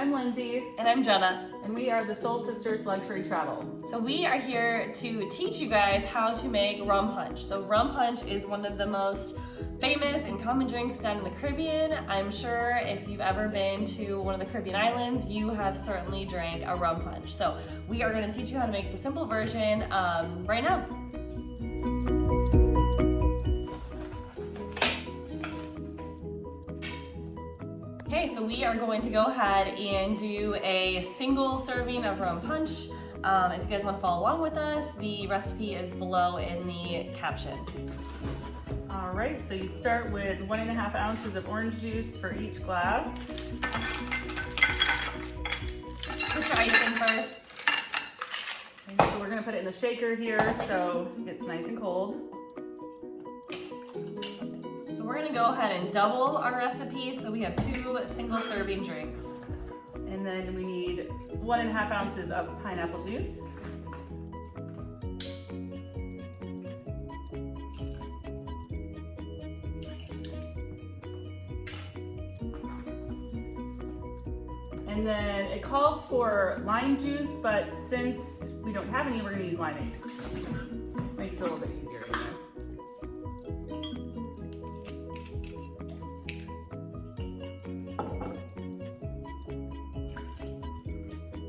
I'm Lindsay. And I'm Jenna. And we are the Soul Sisters Luxury Travel. So we are here to teach you guys how to make rum punch. So rum punch is one of the most famous and common drinks down in the Caribbean. I'm sure if you've ever been to one of the Caribbean islands, you have certainly drank a rum punch. So we are going to teach you how to make the simple version right now. Okay, so we are going to go ahead and do a single serving of rum punch. If you guys want to follow along with us, the recipe is below in the caption. All right, so you start with 1.5 ounces of orange juice for each glass. Put your ice in first. And so we're gonna put it in the shaker here so it's nice and cold. So we're gonna go ahead and double our recipe so we have 2 single serving drinks. And then we need 1.5 ounces of pineapple juice. And then it calls for lime juice, but since we don't have any, we're gonna use limeade. Makes it a little bit easier.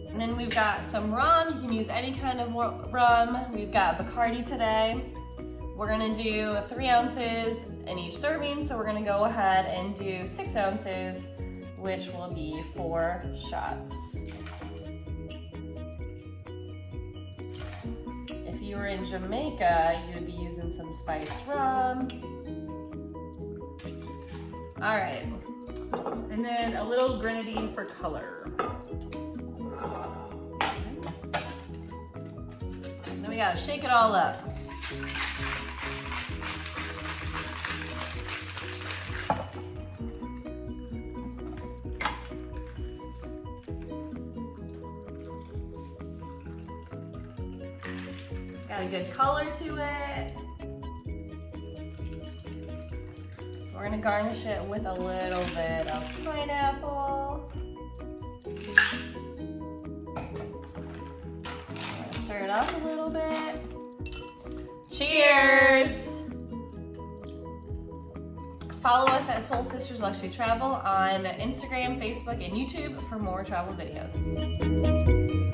And then we've got some rum. You can use any kind of rum. We've got Bacardi today. We're gonna do 3 ounces in each serving, so we're gonna go ahead and do 6 ounces, which will be 4 shots. If you were in Jamaica, you would be using some spiced rum. All right. And then a little grenadine for color. Then we gotta shake it all up. Got a good color to it. We're gonna garnish it with a little bit of pineapple. Stir it up a little bit. Cheers! Follow us at Soul Sisters Luxury Travel on Instagram, Facebook, and YouTube for more travel videos.